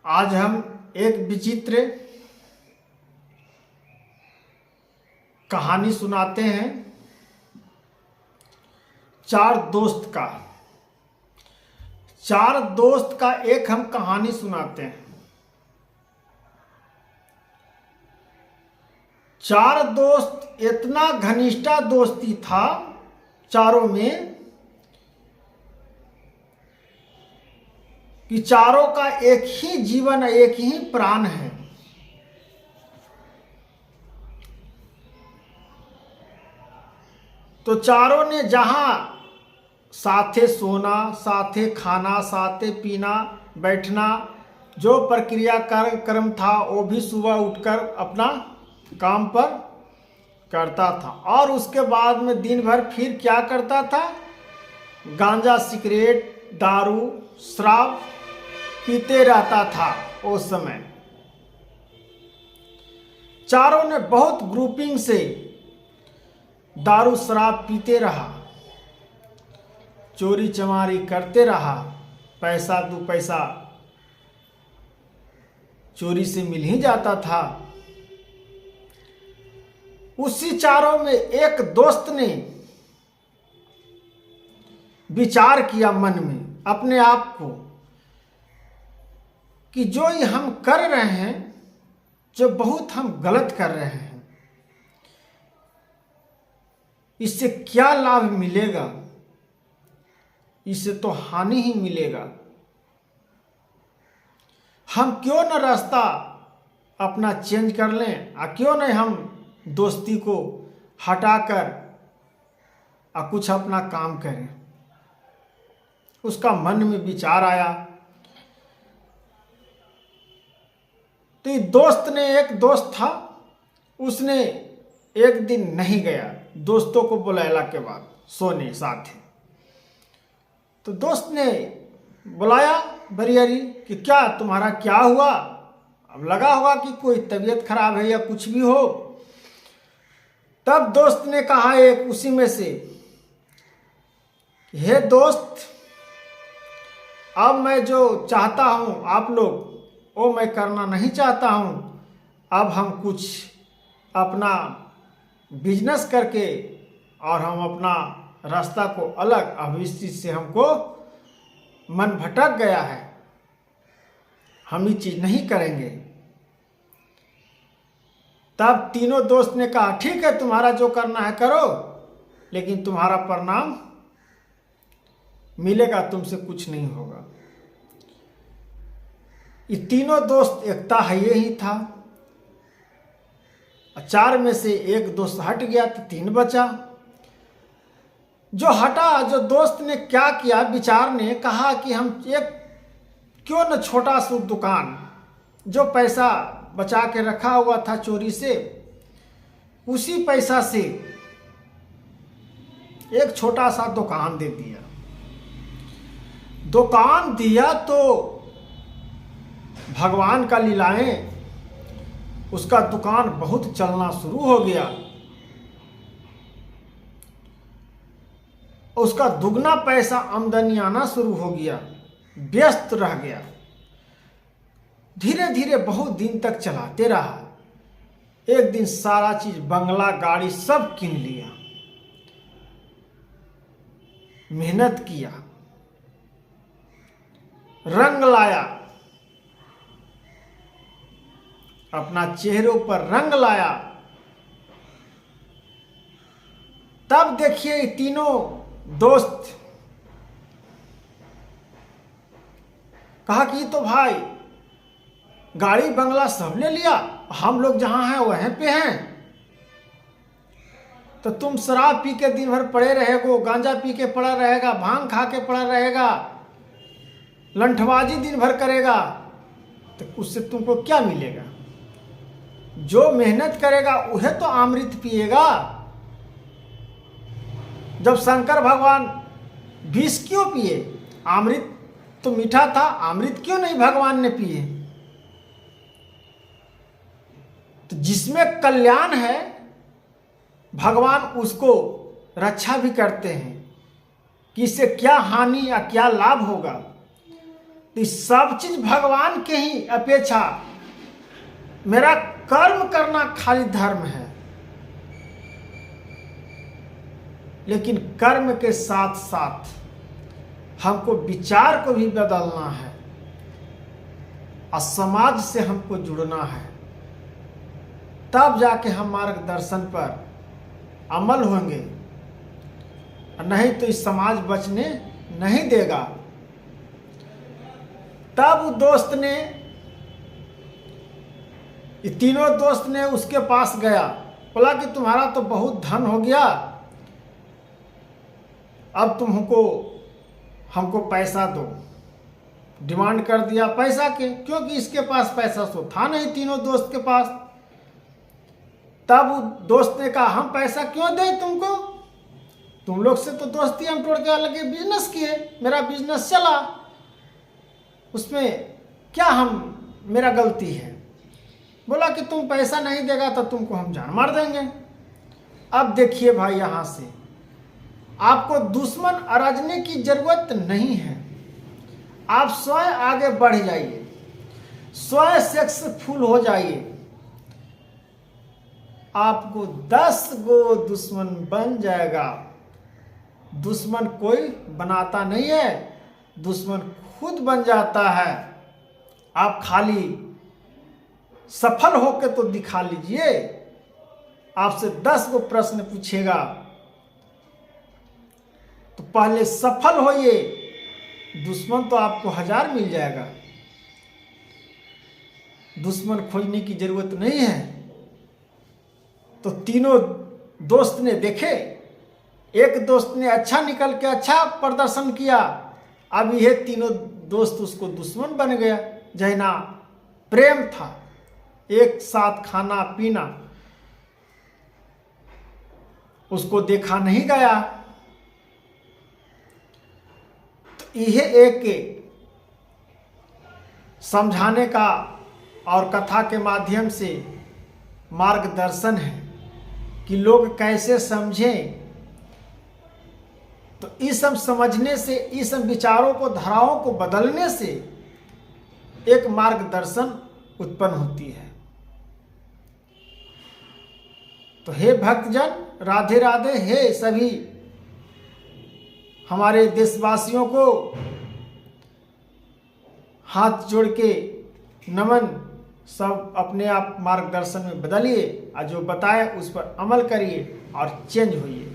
आज हम एक विचित्र कहानी सुनाते हैं। चार दोस्त का एक हम कहानी सुनाते हैं। चार दोस्त, इतना घनिष्ठा दोस्ती था चारों में कि चारों का एक ही जीवन, एक ही प्राण है। तो चारों ने जहां साथे सोना, साथे खाना, साथे पीना, बैठना, जो प्रक्रिया कार्यक्रम था वो भी सुबह उठकर अपना काम पर करता था। और उसके बाद में दिन भर फिर क्या करता था? गांजा, सिगरेट, दारू, शराब पीते रहता था। उस समय चारों ने बहुत ग्रुपिंग से दारू शराब पीते रहा, चोरी चमारी करते रहा। पैसा दो पैसा चोरी से मिल ही जाता था। उसी चारों में एक दोस्त ने विचार किया मन में अपने आप को कि जो ये हम कर रहे हैं, जो बहुत हम गलत कर रहे हैं, इससे क्या लाभ मिलेगा? इससे तो हानि ही मिलेगा। हम क्यों न रास्ता अपना चेंज कर लें, क्यों नहीं हम दोस्ती को हटाकर कुछ अपना काम करें। उसका मन में विचार आया। तो एक दोस्त था, उसने एक दिन नहीं गया दोस्तों को बुलाया के बाद सोने साथ। तो दोस्त ने बुलाया बरियारी कि क्या तुम्हारा क्या हुआ? अब लगा होगा कि कोई तबीयत खराब है या कुछ भी हो। तब दोस्त ने कहा एक उसी में से, हे दोस्त, अब मैं जो चाहता हूं आप लोग वो मैं करना नहीं चाहता हूं। अब हम कुछ अपना बिजनेस करके और हम अपना रास्ता को अलग, अब इस चीज से हमको मन भटक गया है, हम ये चीज नहीं करेंगे। तब तीनों दोस्त ने कहा ठीक है, तुम्हारा जो करना है करो, लेकिन तुम्हारा परिणाम मिलेगा, तुमसे कुछ नहीं होगा। ये तीनों दोस्त एकता है ये ही था। चार में से एक दोस्त हट गया तो तीन बचा। जो हटा, जो दोस्त ने क्या किया, विचार ने कहा कि हम एक क्यों न छोटा सा दुकान, जो पैसा बचा के रखा हुआ था चोरी से, उसी पैसा से एक छोटा सा दुकान दे दिया। दुकान दिया तो भगवान का लीलाएं, उसका दुकान बहुत चलना शुरू हो गया। उसका दुगना पैसा आमदनी आना शुरू हो गया, व्यस्त रह गया। धीरे धीरे बहुत दिन तक चलाते रहा। एक दिन सारा चीज, बंगला, गाड़ी सब किन लिया। मेहनत किया, रंग लाया, अपना चेहरों पर रंग लाया। तब देखिए तीनों दोस्त कहा कि तो भाई गाड़ी बंगला सब ले लिया, हम लोग जहां हैं वहीं पे हैं, तो तुम शराब पी के दिन भर पड़े रहेगो, गांजा पी के पड़ा रहेगा, भांग खा के पड़ा रहेगा, लंठबाजी दिन भर करेगा, तो उससे तुमको क्या मिलेगा? जो मेहनत करेगा वह तो अमृत पिएगा। जब शंकर भगवान विष क्यों पिए? अमृत तो मीठा था, अमृत क्यों नहीं भगवान ने पिए? तो जिसमें कल्याण है भगवान उसको रक्षा भी करते हैं कि इससे क्या हानि या क्या लाभ होगा। तो सब चीज भगवान के ही अपेक्षा मेरा कर्म करना खाली धर्म है, लेकिन कर्म के साथ साथ हमको विचार को भी बदलना है और समाज से हमको जुड़ना है, तब जाके हम मार्गदर्शन पर अमल होंगे, नहीं तो इस समाज बचने नहीं देगा। तब दोस्त ने, ये तीनों दोस्त ने उसके पास गया, बोला कि तुम्हारा तो बहुत धन हो गया, अब तुम हमको पैसा दो। डिमांड कर दिया पैसा के, क्योंकि इसके पास पैसा तो था नहीं तीनों दोस्त के पास। तब दोस्त ने कहा हम पैसा क्यों दें तुमको, तुम लोग से तो दोस्ती हम तोड़ के अलग बिजनेस किए, मेरा बिजनेस चला, उसमें क्या मेरा गलती है। बोला कि तुम पैसा नहीं देगा तो तुमको हम जान मार देंगे। अब देखिए भाई, यहाँ से आपको दुश्मन अरजने की जरूरत नहीं है, आप स्वयं आगे बढ़ जाइए, स्वयं सक्सेसफुल हो जाइए। आपको 10 गो दुश्मन बन जाएगा। दुश्मन कोई बनाता नहीं है, दुश्मन खुद बन जाता है। आप खाली सफल होके तो दिखा लीजिए। आपसे 10 गो प्रश्न पूछेगा तो पहले सफल होइए, दुश्मन तो आपको 1000 मिल जाएगा। दुश्मन खोजने की जरूरत नहीं है। तो तीनों दोस्त ने देखे, एक दोस्त ने अच्छा निकल के अच्छा प्रदर्शन किया, अब ये तीनों दोस्त उसको दुश्मन बन गया। जैना प्रेम था, एक साथ खाना पीना, उसको देखा नहीं गया। तो यह एक समझाने का और कथा के माध्यम से मार्गदर्शन है कि लोग कैसे समझें। तो इस सब समझने से, इस सब विचारों को, धाराओं को बदलने से एक मार्गदर्शन उत्पन्न होती है। तो हे भक्तजन, राधे राधे। हे सभी हमारे देशवासियों को हाथ जोड़ के नमन। सब अपने आप मार्गदर्शन में बदलिए और जो बताए उस पर अमल करिए और चेंज होइए।